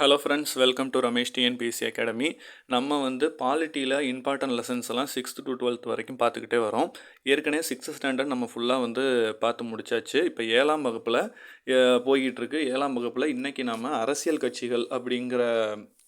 Hello friends, welcome to Ramesh TNPSC academy. நம்ம பாலிட்டியில் important lessons எல்லாம் 6th to 12th வரைக்கும் பார்த்துக்கிட்டே வரோம். ஏற்கனவே 6th ஸ்டாண்டர்ட் நம்ம ஃபுல்லாக பார்த்து முடிச்சாச்சு. இப்போ 7ஆம் வகுப்பில் போய்கிட்டுருக்கு. 7ஆம் வகுப்பில் இன்றைக்கி நம்ம அரசியல் கட்சிகள் அப்படிங்கிற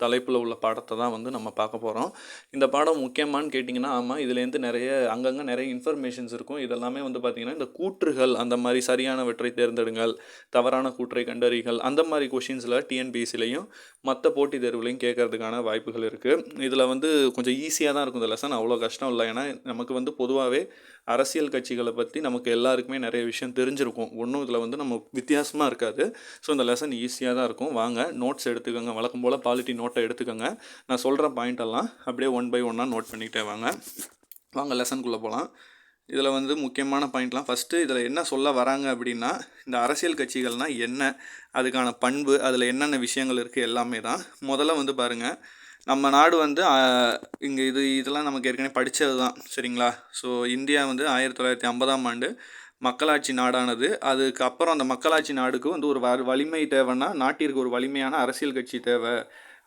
தலைப்பில் உள்ள பாடத்தை தான் நம்ம பார்க்க போகிறோம். இந்த பாடம் முக்கியமானு கேட்டிங்கன்னா, ஆமாம், இதுலேருந்து அங்கங்கே நிறைய இன்ஃபர்மேஷன்ஸ் இருக்கும். இதெல்லாமே பார்த்திங்கன்னா இந்த கூற்றுகள், அந்த மாதிரி சரியானவற்றை தேர்ந்தெடுங்கள், தவறான கூற்றை கண்டறிகள், அந்த மாதிரி கொஷின்ஸில் டிஎன்பிஎஸ்சிலையும் மற்ற போட்டித் தேர்வுலையும் கேட்கறதுக்கான வாய்ப்புகள் இருக்குது. இதில் கொஞ்சம் ஈஸியாக தான் இருக்கும் இந்த லெசன், அவ்வளோ கஷ்டம் இல்லை. ஏன்னா நமக்கு பொதுவாகவே அரசியல் கட்சிகளை பற்றி நமக்கு எல்லாருக்குமே நிறைய விஷயம் தெரிஞ்சிருக்கும். ஒன்றும் இதில் நம்ம வித்தியாசமாக இருக்காது. ஸோ இந்த லெசன் ஈஸியாக தான் இருக்கும். வாங்க நோட்ஸ் எடுத்துக்கோங்க. வழக்கம் போல் பாலிட்டி நோட்டை எடுத்துக்கோங்க. நான் சொல்கிற பாயிண்டெல்லாம் அப்படியே 1 by 1 நோட் பண்ணிக்கிட்டே வாங்க லெசனுக்குள்ளே போகலாம். இதில் முக்கியமான பாயிண்ட்லாம் ஃபஸ்ட்டு இதில் என்ன சொல்ல வராங்க அப்படின்னா, இந்த அரசியல் கட்சிகள்னால் என்ன, அதுக்கான பண்பு, அதில் என்னென்ன விஷயங்கள் இருக்குது எல்லாமே தான். முதல்ல பாருங்கள், நம்ம நாடு இங்கே இதெல்லாம் நமக்கு ஏற்கனவே படித்தது தான், சரிங்களா? ஸோ இந்தியா 1950ஆம் ஆண்டு மக்களாட்சி நாடானது. அதுக்கப்புறம் அந்த மக்களாட்சி நாடுக்கு ஒரு வலிமை தேவைன்னா, நாட்டிற்கு ஒரு வலிமையான அரசியல் கட்சி தேவை.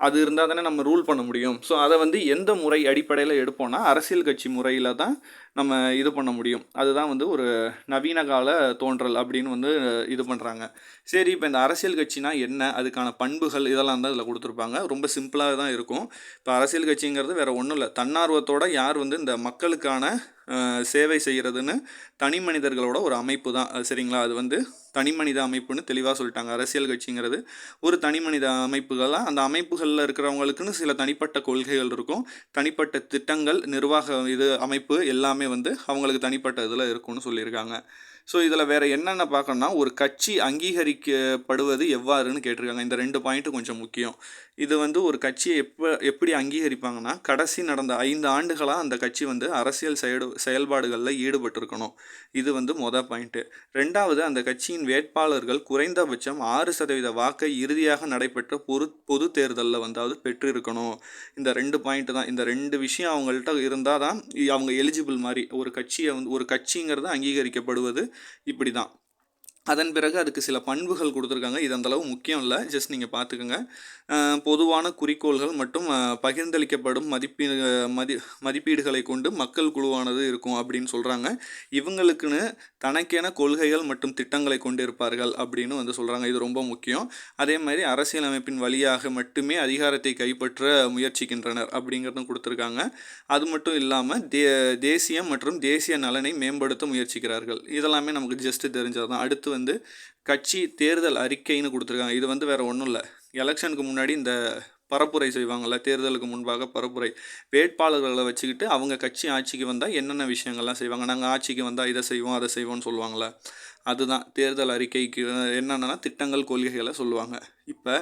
அது இருந்தால் தானே நம்ம ரூல் பண்ண முடியும். ஸோ அதை எந்த முறை அடிப்படையில் எடுப்போம்னா, அரசியல் கட்சி முறையில் தான் நம்ம இது பண்ண முடியும். அதுதான் ஒரு நவீன கால தோன்றல் அப்படின்னு இது பண்ணுறாங்க. சரி, இப்போ இந்த அரசியல் கட்சினா என்ன, அதுக்கான பண்புகள் இதெல்லாம் தான் இதில் கொடுத்துருப்பாங்க. ரொம்ப சிம்பிளாக தான் இருக்கும். இப்போ அரசியல் கட்சிங்கிறது வேறு ஒன்றும் இல்லை, தன்னார்வத்தோட யார் இந்த மக்களுக்கான சேவை செய்கிறதுன்னு தனி மனிதர்களோட ஒரு அமைப்பு தான், சரிங்களா? அது தனி மனித அமைப்புன்னு தெளிவாக சொல்லிட்டாங்க. அரசியல் கட்சிங்கிறது ஒரு தனி மனித அமைப்புகளாக, அந்த அமைப்புகளில் இருக்கிறவங்களுக்குன்னு சில தனிப்பட்ட கொள்கைகள் இருக்கும், தனிப்பட்ட திட்டங்கள், நிர்வாக அமைப்பு எல்லாமே அவங்களுக்கு தனிப்பட்ட இதில் இருக்கும்னு சொல்லியிருக்காங்க. ஸோ இதில் வேறு என்னென்ன பார்க்கணுன்னா, ஒரு கட்சி அங்கீகரிக்கப்படுவது எவ்வாறுன்னு கேட்டிருக்காங்க. இந்த 2 பாயிண்ட்டு கொஞ்சம் முக்கியம். இது ஒரு கட்சியை எப்படி அங்கீகரிப்பாங்கன்னா, கடைசி நடந்த 5 ஆண்டுகளாக அந்த கட்சி அரசியல் செயல்பாடுகளில் ஈடுபட்டிருக்கணும். இது மொதல் பாயிண்ட்டு. 2வது, அந்த கட்சியின் வேட்பாளர்கள் குறைந்தபட்சம் 6% வாக்கை இறுதியாக நடைபெற்ற பொது தேர்தலில் பெற்றிருக்கணும். இந்த 2 பாயிண்ட்டு தான். இந்த 2 விஷயம் அவங்கள்ட்ட இருந்தால் தான் அவங்க எலிஜிபிள் மாதிரி. ஒரு கட்சிங்கிறது அங்கீகரிக்கப்படுவது இப்படி தான். அதன் பிறகு அதுக்கு சில பண்புகள் கொடுத்துருக்காங்க. இது அந்தளவு முக்கியம் இல்லை, ஜஸ்ட் நீங்கள் பார்த்துக்கோங்க. பொதுவான குறிக்கோள்கள் மற்றும் பகிர்ந்தளிக்கப்படும் மதிப்பீடுகளை கொண்டு மக்கள் குழுவானது இருக்கும் அப்படின்னு சொல்கிறாங்க. இவங்களுக்குன்னு தனக்கென கொள்கைகள் மற்றும் திட்டங்களை கொண்டு இருப்பார்கள் அப்படின்னு சொல்கிறாங்க. இது ரொம்ப முக்கியம். அதே மாதிரி அரசியலமைப்பின் வழியாக மட்டுமே அதிகாரத்தை கைப்பற்ற முயற்சிக்கின்றனர் அப்படிங்கிறதும் கொடுத்துருக்காங்க. அது மட்டும் இல்லாமல் தேசியம் மற்றும் தேசிய நலனை மேம்படுத்த முயற்சிக்கிறார்கள். இதெல்லாமே நமக்கு ஜஸ்ட்டு தெரிஞ்சது தான். அடுத்து கட்சி தேர்தல் அறிக்கைன்னு கொடுத்துருக்காங்க. இது வேறு ஒன்றும் இல்லை, எலெக்ஷனுக்கு முன்னாடி இந்த பரப்புரை செய்வாங்கள்ல, தேர்தலுக்கு முன்பாக பரப்புரை, வேட்பாளர்களை வச்சுக்கிட்டு அவங்க கட்சி ஆட்சிக்கு வந்தால் என்னென்ன விஷயங்கள்லாம் செய்வாங்க, நாங்கள் ஆட்சிக்கு வந்தால் இதை செய்வோம் அதை செய்வோம்னு சொல்லுவாங்களே, அதுதான் தேர்தல் அறிக்கைக்கு என்னென்னா திட்டங்கள், கொள்கைகளை சொல்லுவாங்க. இப்போ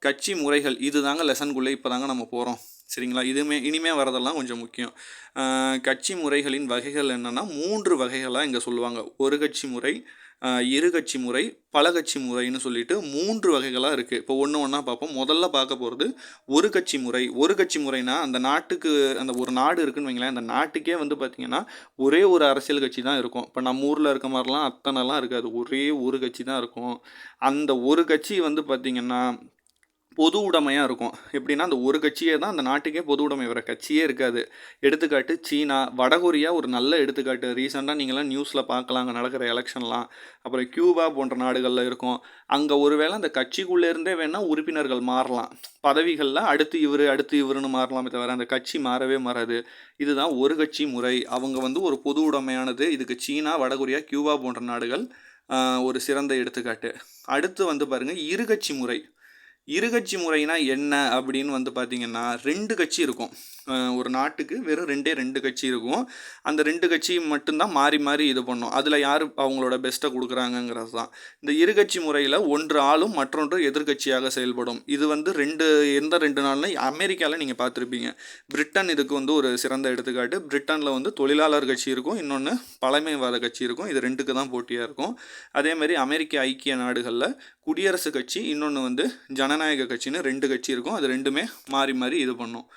கட்சி முறைகள், இது தாங்க லெசனுக்குள்ளே இப்போ தாங்க நம்ம போகிறோம், சரிங்களா? இனிமேல் வரதெல்லாம் கொஞ்சம் முக்கியம். கட்சி முறைகளின் வகைகள் என்னென்னா 3 வகைகளாக இங்கே சொல்லுவாங்க. ஒரு கட்சி முறை, இரு கட்சி முறை, பல கட்சி முறைன்னு சொல்லிட்டு 3 வகைகளாக இருக்குது. இப்போ ஒன்று ஒன்றா பார்ப்போம். முதல்ல பார்க்க போகிறது ஒரு கட்சி முறை. ஒரு கட்சி முறைனா, அந்த நாட்டுக்கு, அந்த ஒரு நாடு இருக்குன்னு வைங்களேன், அந்த நாட்டுக்கே பார்த்திங்கன்னா ஒரே ஒரு அரசியல் கட்சி தான் இருக்கும். இப்போ நம்ம ஊரில் இருக்க மாதிரிலாம் அத்தனைலாம் இருக்காது, ஒரே ஒரு கட்சி தான் இருக்கும். அந்த ஒரு கட்சி பார்த்திங்கன்னா பொது உடைமையாக இருக்கும். எப்படின்னா, அந்த ஒரு கட்சியே தான் அந்த நாட்டுக்கே பொது உடைமை, வேறு கட்சியே இருக்காது. எடுத்துக்காட்டு சீனா, வடகொரியா ஒரு நல்ல எடுத்துக்காட்டு. ரீசெண்டாக நீங்களாம் நியூஸில் பார்க்கலாம், அங்கே நடக்கிற எலெக்ஷன்லாம். அப்புறம் கியூபா போன்ற நாடுகளில் இருக்கும். அங்கே ஒருவேளை அந்த கட்சிக்குள்ளேருந்தே வேணால் உறுப்பினர்கள் மாறலாம், பதவிகளில் அடுத்து இவருன்னு மாறலாமே தவிர அந்த கட்சி மாறவே மாறாது. இதுதான் ஒரு கட்சி முறை. அவங்க ஒரு பொது உடைமையானது. இதுக்கு சீனா, வடகொரியா, கியூபா போன்ற நாடுகள் ஒரு சிறந்த எடுத்துக்காட்டு. அடுத்து பாருங்கள், இருகட்சி முறை. இருகட்சி முறைனா என்ன அப்படின்னு பார்த்திங்கன்னா, 2 கட்சி இருக்கும். ஒரு நாட்டுக்கு வெறும் 2 கட்சி இருக்கும். அந்த 2 கட்சி மட்டும்தான் மாறி மாறி இது பண்ணும். அதில் யார் அவங்களோட பெஸ்ட்டை கொடுக்குறாங்கங்கிறது தான். இந்த இருகட்சி முறையில் ஒன்று ஆளும், மற்றொன்று எதிர்கட்சியாக செயல்படும். இது எந்த 2 நாள்னா, அமெரிக்காவில் நீங்கள் பார்த்துருப்பீங்க. பிரிட்டன் இதுக்கு ஒரு சிறந்த எடுத்துக்காட்டு. பிரிட்டனில் தொழிலாளர் கட்சி இருக்கும், இன்னொன்று பழமைவாத கட்சி இருக்கும். இது 2க்கு தான் போட்டியாக இருக்கும். அதேமாதிரி அமெரிக்க ஐக்கிய நாடுகளில் குடியரசு கட்சி, இன்னொன்று ஜனநாயக கட்சின்னு 2 கட்சி இருக்கும். அது 2மே மாறி மாறி இது பண்ணும்.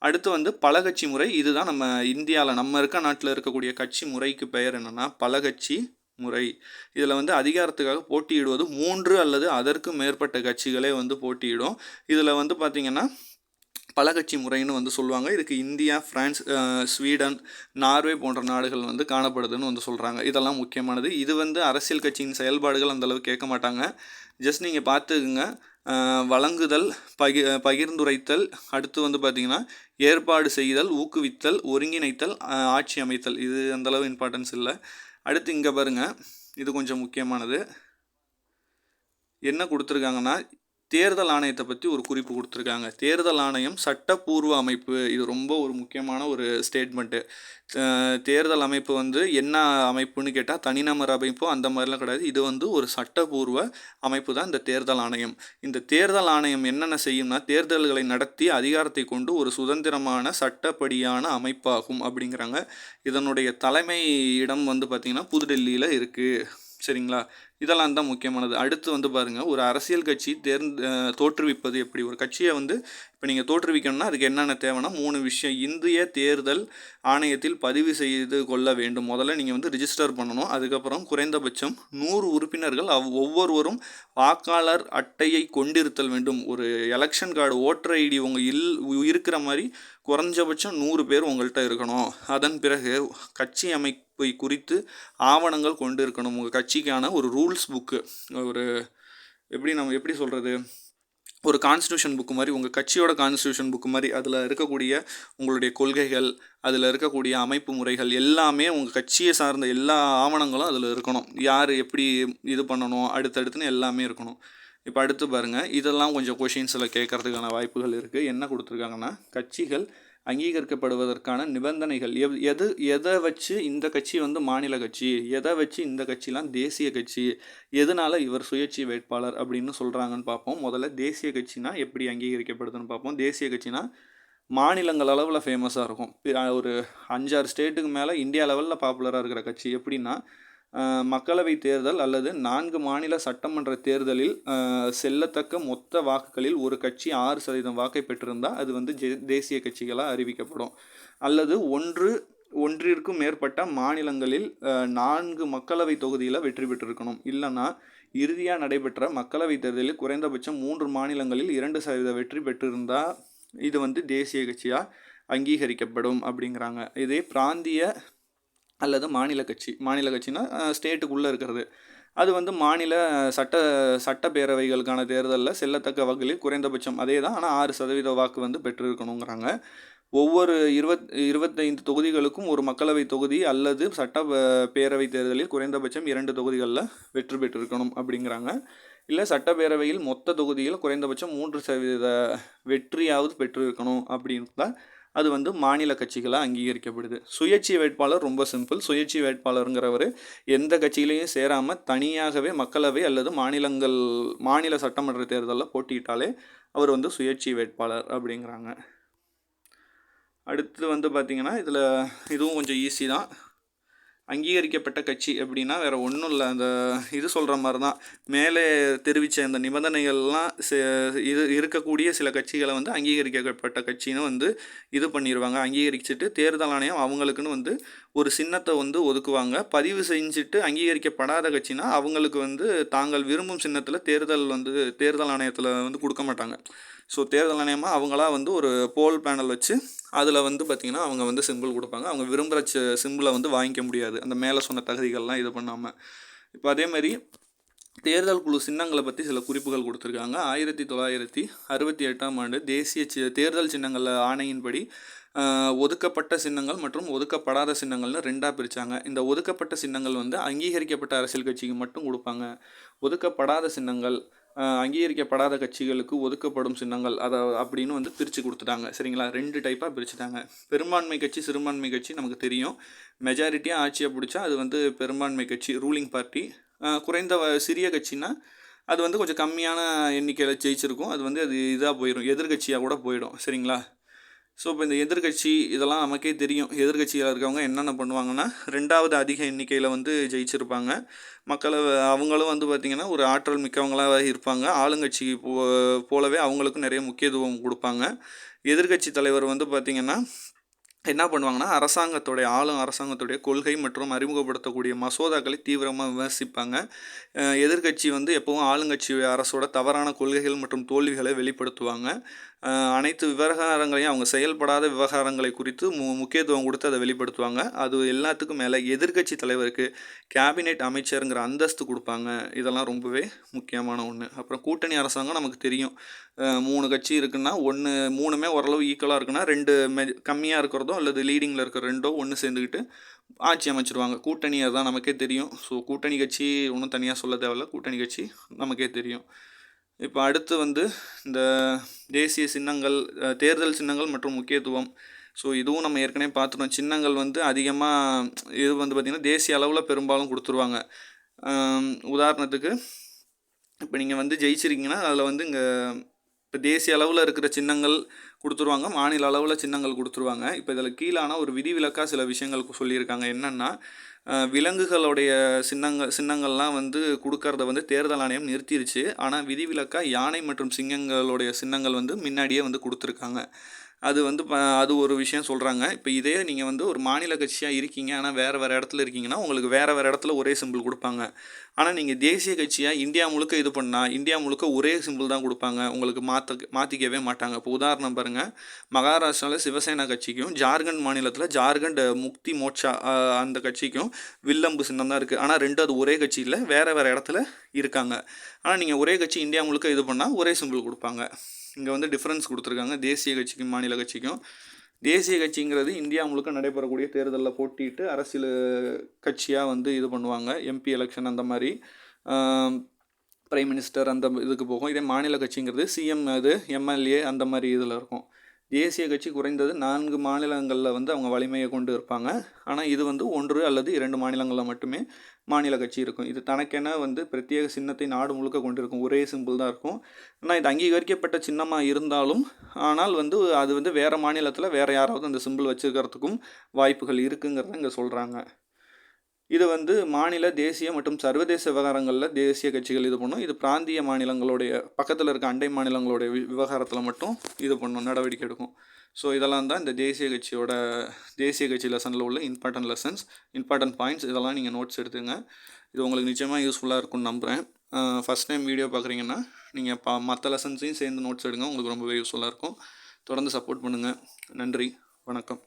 அடுத்து பல கட்சி முறை. இதுதான் நம்ம இந்தியாவில், நம்ம இருக்க நாட்டில் இருக்கக்கூடிய கட்சி முறைக்கு பெயர் என்னென்னா பல கட்சி முறை. இதில் வந்து அதிகாரத்துக்காக போட்டியிடுவது 3 அல்லது அதற்கு மேற்பட்ட கட்சிகளே வந்து போட்டியிடும். இதில் வந்து பார்த்திங்கன்னா பல கட்சி முறைன்னு வந்து சொல்லுவாங்க. இதுக்கு இந்தியா, ஃப்ரான்ஸ், ஸ்வீடன், நார்வே போன்ற நாடுகள் வந்து காணப்படுதுன்னு வந்து சொல்கிறாங்க. இதெல்லாம் முக்கியமானது. இது வந்து அரசியல் கட்சியின் செயல்பாடுகள் அந்தளவுக்கு கேட்க மாட்டாங்க. ஜஸ்ட் நீங்கள் பார்த்துக்குங்க. வழங்குதல், பகிர்ந்துரைத்தல், அடுத்து வந்து பார்த்திங்கன்னா ஏற்பாடு செய்தல், ஊக்குவித்தல், ஒருங்கிணைத்தல், ஆட்சி அமைத்தல். இது அந்தளவு இம்பார்ட்டன்ஸ் இல்லை. அடுத்து இங்கே பாருங்கள், இது கொஞ்சம் முக்கியமானது. என்ன கொடுத்துருக்காங்கன்னா தேர்தல் ஆணையத்தை பற்றி ஒரு குறிப்பு கொடுத்துருக்காங்க. தேர்தல் ஆணையம் சட்டப்பூர்வ அமைப்பு. இது ரொம்ப ஒரு முக்கியமான ஒரு ஸ்டேட்மெண்ட்டு. தேர்தல் அமைப்பு வந்து என்ன அமைப்புன்னு கேட்டால் தனிநபர் அமைப்போ அந்த மாதிரிலாம் கிடையாது. இது வந்து ஒரு சட்டப்பூர்வ அமைப்பு தான் இந்த தேர்தல் ஆணையம். இந்த தேர்தல் ஆணையம் என்னென்ன செய்யும்னா தேர்தல்களை நடத்தி அதிகாரத்தை கொண்டு ஒரு சுதந்திரமான சட்டப்படியான அமைப்பாகும் அப்படிங்கிறாங்க. இதனுடைய தலைமை இடம் வந்து பார்த்திங்கன்னா புதுடெல்லியில் இருக்குது. சரிங்களா? இதெல்லாம் தான் முக்கியமானது. அடுத்து வந்து பாருங்கள், ஒரு அரசியல் கட்சி தோற்றுவிப்பது எப்படி? ஒரு கட்சியை வந்து இப்போ நீங்கள் தோற்றுவிக்கணும்னா அதுக்கு என்னென்ன தேவைன்னா 3 விஷயம். இந்திய தேர்தல் ஆணையத்தில் பதிவு செய்து கொள்ள வேண்டும். முதல்ல நீங்கள் வந்து ரிஜிஸ்டர் பண்ணணும். அதுக்கப்புறம் குறைந்தபட்சம் 100 உறுப்பினர்கள் ஒவ்வொருவரும் வாக்காளர் அட்டையை கொண்டிருத்தல் வேண்டும். ஒரு எலெக்ஷன் கார்டு, ஓட்டர் ஐடி உங்கள் இருக்கிற மாதிரி குறைஞ்சபட்சம் 100 பேர் உங்கள்கிட்ட இருக்கணும். அதன் பிறகு கட்சி அமைப்பை குறித்து ஆவணங்கள் கொண்டு இருக்கணும். உங்கள் கட்சிக்கான ஒரு ரூல்ஸ் புக்கு, ஒரு எப்படி சொல்கிறது, ஒரு கான்ஸ்டியூஷன் புக்கு மாதிரி, உங்கள் கட்சியோட கான்ஸ்டியூஷன் புக்கு மாதிரி. அதில் இருக்கக்கூடிய உங்களுடைய கொள்கைகள், அதில் இருக்கக்கூடிய அமைப்பு முறைகள் எல்லாமே உங்கள் கட்சியை சார்ந்த எல்லா ஆவணங்களும் அதில் இருக்கணும். யார் எப்படி இது பண்ணணும் அடுத்தடுத்துன்னு எல்லாமே இருக்கணும். இப்போ அடுத்து பாருங்கள், இதெல்லாம் கொஞ்சம் கொஷின்ஸில் கேட்குறதுக்கான வாய்ப்புகள் இருக்குது. என்ன கொடுத்துருக்காங்கன்னா கட்சிகள் அங்கீகரிக்கப்படுவதற்கான நிபந்தனைகள் எதை வச்சு இந்த கட்சி வந்து மாநில கட்சி, எதை வச்சு இந்த கட்சிலாம் தேசிய கட்சி, எதனால் இவர் சுயேட்சை வேட்பாளர் அப்படின்னு சொல்கிறாங்கன்னு பார்ப்போம். முதல்ல தேசிய கட்சினா எப்படி அங்கீகரிக்கப்படுதுன்னு பார்ப்போம். தேசிய கட்சினா மாநிலங்கள் அளவில் ஃபேமஸாக இருக்கும். ஒரு 5-6 ஸ்டேட்டுக்கு மேலே இந்தியா லெவலில் பாப்புலராக இருக்கிற கட்சி. எப்படின்னா மக்களவை தேர்தல் அல்லது 4 மாநில சட்டமன்ற தேர்தலில் செல்லத்தக்க மொத்த வாக்குகளில் ஒரு கட்சி 6% வாக்கை பெற்றிருந்தால் அது வந்து தேசிய கட்சிகளாக அறிவிக்கப்படும். அல்லது ஒன்றிற்கும் மேற்பட்ட மாநிலங்களில் 4 மக்களவை தொகுதியில் வெற்றி பெற்றிருக்கணும். இல்லைன்னா இறுதியாக நடைபெற்ற மக்களவை தேர்தலில் குறைந்தபட்சம் 3 மாநிலங்களில் 2% வெற்றி பெற்றிருந்தால் இது வந்து தேசிய கட்சியாக அங்கீகரிக்கப்படும் அப்படிங்கிறாங்க. இதே பிராந்திய அல்லது மாநில கட்சினா ஸ்டேட்டுக்குள்ளே இருக்கிறது. அது வந்து மாநில சட்டப்பேரவைகளுக்கான தேர்தலில் செல்லத்தக்க வகையில் குறைந்தபட்சம் அதே தான், ஆனால் 6% வாக்கு வந்து பெற்றிருக்கணுங்கிறாங்க. ஒவ்வொரு 25 தொகுதிகளுக்கும் ஒரு மக்களவை தொகுதி அல்லது சட்டப்பேரவை தேர்தலில் குறைந்தபட்சம் 2 தொகுதிகளில் வெற்றி பெற்றிருக்கணும் அப்படிங்கிறாங்க. இல்லை சட்டப்பேரவையில் மொத்த தொகுதியில் குறைந்தபட்சம் 3% வெற்றியாவது பெற்றிருக்கணும் அப்படின்னு தான் அது வந்து மாநில கட்சிகளாக அங்கீகரிக்கப்படுது. சுயேட்சை வேட்பாளர் ரொம்ப சிம்பிள். சுயேட்சை வேட்பாளருங்கிறவர் எந்த கட்சியிலையும் சேராமல் தனியாகவே மக்களவை அல்லது மாநில சட்டமன்ற தேர்தலில் போட்டியிட்டாலே அவர் வந்து சுயேட்சை வேட்பாளர் அப்படிங்கிறாங்க. அடுத்து வந்து பார்த்திங்கன்னா இதில் இதுவும் கொஞ்சம் ஈஸி தான். அங்கீகரிக்கப்பட்ட கட்சி அப்படின்னா வேறு ஒன்றும் இல்லை, அந்த இது சொல்கிற மாதிரி தான். மேலே தெரிவித்த இந்த நிபந்தனைகள்லாம் இருக்கக்கூடிய சில கட்சிகளை வந்து அங்கீகரிக்கப்பட்ட கட்சின்னு வந்து இது பண்ணிடுவாங்க. அங்கீகரிச்சுட்டு தேர்தல் ஆணையம் அவங்களுக்குன்னு வந்து ஒரு சின்னத்தை வந்து ஒதுக்குவாங்க. பதிவு செஞ்சுட்டு அங்கீகரிக்கப்படாத கட்சினா அவங்களுக்கு வந்து தாங்கள் விரும்பும் சின்னத்தில் தேர்தல் ஆணையத்தில் வந்து கொடுக்க மாட்டாங்க. ஸோ தேர்தல் ஆணையமாக அவங்களா வந்து ஒரு போல் பேனல் வச்சு அதில் வந்து பார்த்திங்கன்னா அவங்க வந்து சிம்பிள் கொடுப்பாங்க. அவங்க விரும்புகிற சிம்பிளை வந்து வாங்கிக்க முடியாது, அந்த மேலே சொன்ன தகுதிகள்லாம் இது பண்ணாமல். இப்போ அதேமாதிரி தேர்தல் குழு சின்னங்களை பற்றி சில குறிப்புகள் கொடுத்துருக்காங்க. 1968ஆம் ஆண்டு தேசிய தேர்தல் சின்னங்கள் ஆணையின்படி ஒதுக்கப்பட்ட சின்னங்கள் மற்றும் ஒதுக்கப்படாத சின்னங்கள்னு 2ஆக பிரித்தாங்க. இந்த ஒதுக்கப்பட்ட சின்னங்கள் வந்து அங்கீகரிக்கப்பட்ட அரசியல் கட்சிக்கு மட்டும் கொடுப்பாங்க. ஒதுக்கப்படாத சின்னங்கள் அங்கீகரிக்கப்படாத கட்சிகளுக்கு ஒதுக்கப்படும் சின்னங்கள் அப்படின்னு வந்து பிரித்து கொடுத்துட்டாங்க. சரிங்களா? 2 டைப்பாக பிரிச்சுட்டாங்க. பெரும்பான்மை கட்சி, சிறுபான்மை கட்சி நமக்கு தெரியும். மெஜாரிட்டியாக ஆட்சியை பிடிச்சா அது வந்து பெரும்பான்மை கட்சி, ரூலிங் பார்ட்டி. சிறிய கட்சினா அது வந்து கொஞ்சம் கம்மியான எண்ணிக்கையில் ஜெயிச்சிருக்கும். அது வந்து இதாக போயிடும், எதிர்கட்சியாக கூட போயிடும். சரிங்களா? ஸோ இப்போ இந்த எதிர்கட்சி இதெல்லாம் நமக்கே தெரியும். எதிர்கட்சியில் இருக்கவங்க என்னென்ன பண்ணுவாங்கன்னா 2வது அதிக எண்ணிக்கையில் வந்து ஜெயிச்சிருப்பாங்க. அவங்களும் வந்து பார்த்திங்கன்னா ஒரு ஆற்றல் மிக்கவங்களாக இருப்பாங்க. ஆளுங்கட்சி போலவே அவங்களுக்கும் நிறைய முக்கியத்துவம் கொடுப்பாங்க. எதிர்கட்சி தலைவர் வந்து பார்த்திங்கன்னா என்ன பண்ணுவாங்கன்னா, அரசாங்கத்துடைய கொள்கை மற்றும் அறிமுகப்படுத்தக்கூடிய மசோதாக்களை தீவிரமாக விமர்சிப்பாங்க. எதிர்க்கட்சி வந்து எப்பவும் ஆளுங்கட்சி அரசோட தவறான கொள்கைகள் மற்றும் தோல்விகளை வெளிப்படுத்துவாங்க. அனைத்து விவகாரங்களையும் அவங்க செயல்படாத விவகாரங்களை குறித்து முக்கியத்துவம் கொடுத்து அதை வெளிப்படுத்துவாங்க. அது எல்லாத்துக்கும் மேலே எதிர்க்கட்சி தலைவருக்கு கேபினெட் அமைச்சருங்கிற அந்தஸ்து கொடுப்பாங்க. இதெல்லாம் ரொம்பவே முக்கியமான ஒன்று. அப்புறம் கூட்டணி அரசாங்கம் நமக்கு தெரியும். 3 கட்சி இருக்குன்னா 3மே ஓரளவு ஈக்குவலாக இருக்குன்னா 2 கம்மியாக இருக்கிறதோ அல்லது லீடிங்கில் இருக்கிற 2ஓ ஒன்று சேர்ந்துக்கிட்டு ஆட்சி அமைச்சிருவாங்க. கூட்டணி அதுதான் நமக்கே தெரியும். ஸோ கூட்டணி கட்சி ஒன்றும் தனியாக சொல்ல தேவையில்ல. கூட்டணி கட்சி நமக்கே தெரியும். இப்போ அடுத்து வந்து இந்த தேசிய சின்னங்கள், தேர்தல் சின்னங்கள் மற்றும் முக்கியத்துவம். ஸோ இதுவும் நம்ம ஏற்கனவே பார்த்துட்டோம். சின்னங்கள் வந்து அதிகமாக இது வந்து பார்த்திங்கன்னா தேசிய அளவில் பெரும்பாலும் கொடுத்துருவாங்க. உதாரணத்துக்கு இப்போ நீங்கள் வந்து ஜெயிச்சிருக்கீங்கன்னா அதில் வந்து இங்கே இப்போ தேசிய அளவில் இருக்கிற சின்னங்கள் கொடுத்துருவாங்க, மாநில அளவில் சின்னங்கள் கொடுத்துருவாங்க. இப்போ இதில் கீழான ஒரு விதிவிலக்காக சில விஷயங்கள் சொல்லியிருக்காங்க. என்னென்னா, விலங்குகளுடைய சின்னங்கள்லாம் வந்து கொடுக்கறத வந்து தேர்தல் ஆணையம் நிறுத்திருச்சு. ஆனால் விதிவிலக்காக யானை மற்றும் சிங்கங்களுடைய சின்னங்கள் வந்து முன்னாடியே வந்து கொடுத்துருக்காங்க. அது வந்து அது ஒரு விஷயம் சொல்கிறாங்க. இப்போ இதே நீங்கள் வந்து ஒரு மாநில கட்சியாக இருக்கீங்க, ஆனால் வேறு இடத்துல இருக்கீங்கன்னா உங்களுக்கு வேறு இடத்துல ஒரே சிம்பிள் கொடுப்பாங்க. ஆனால் நீங்கள் தேசிய கட்சியாக இந்தியா முழுக்க இது பண்ணால் இந்தியா முழுக்க ஒரே சிம்பிள் தான் கொடுப்பாங்க. உங்களுக்கு மாற்றிக்கவே மாட்டாங்க. இப்போ உதாரணம் பாருங்கள், மகாராஷ்டிராவில் சிவசேனா கட்சிக்கும் ஜார்க்கண்ட் மாநிலத்தில் ஜார்க்கண்ட் முக்தி மோர்ச்சா அந்த கட்சிக்கும் வில்லம்பு சின்னம் தான் இருக்குது. ஆனால் அது ஒரே கட்சியில் வேறு இடத்துல இருக்காங்க. ஆனால் நீங்கள் ஒரே கட்சி இந்தியா முழுக்க இது பண்ணால் ஒரே சிம்பிள் கொடுப்பாங்க. இங்கே வந்து டிஃப்ரென்ஸ் கொடுத்துருக்காங்க தேசிய கட்சிக்கும் மாநில கட்சிக்கும். தேசிய கட்சிங்கிறது இந்தியா முழுக்க நடைபெறக்கூடிய தேர்தலில் போட்டிட்டு அரசியல் கட்சியாக வந்து இது பண்ணுவாங்க. எம்பி எலெக்ஷன் அந்த மாதிரி, பிரைம் மினிஸ்டர் அந்த இதுக்கு போகும். இதே மாநில கட்சிங்கிறது சிஎம், அது எம்எல்ஏ அந்த மாதிரி இதில் இருக்கும். தேசிய கட்சி குறைந்தது 4 மாநிலங்களில் வந்து அவங்க வலிமையை கொண்டு இருப்பாங்க. ஆனால் இது வந்து 1 அல்லது 2 மாநிலங்களில் மட்டுமே மாநில கட்சி இருக்கும். இது தனக்கென வந்து பிரத்யேக சின்னத்தை நாடு முழுக்க கொண்டிருக்கும். ஒரே சிம்பிள் தான் இருக்கும். ஆனால் இது அங்கீகரிக்கப்பட்ட சின்னமாக இருந்தாலும் ஆனால் வந்து அது வந்து வேறு மாநிலத்தில் வேறு யாராவது அந்த சிம்பிள் வச்சுருக்கிறதுக்கும் வாய்ப்புகள் இருக்குங்கிறத இங்கே சொல்கிறாங்க. இது வந்து மாநில, தேசிய மற்றும் சர்வதேச விவகாரங்களில் தேசிய கட்சிகள் இது பண்ணும். இது பிராந்திய மாநிலங்களுடைய பக்கத்தில் இருக்க அண்டை மாநிலங்களுடைய விவகாரத்தில் மட்டும் இது பண்ணும், நடவடிக்கை எடுக்கும். ஸோ இதெல்லாம் தான் இந்த தேசிய கட்சி லெசனில் உள்ள இம்பார்ட்டன்ட் பாயிண்ட்ஸ். இதெல்லாம் நீங்கள் நோட்ஸ் எடுத்துங்க. இது உங்களுக்கு நிச்சயமாக யூஸ்ஃபுல்லாக இருக்கும்னு நம்புகிறேன். ஃபஸ்ட் டைம் வீடியோ பார்க்குறீங்கன்னா நீங்கள் மற்ற லெசன்ஸையும் சேர்ந்து நோட்ஸ் எடுங்க. உங்களுக்கு ரொம்பவே யூஸ்ஃபுல்லாக இருக்கும். தொடர்ந்து சப்போர்ட் பண்ணுங்கள். நன்றி, வணக்கம்.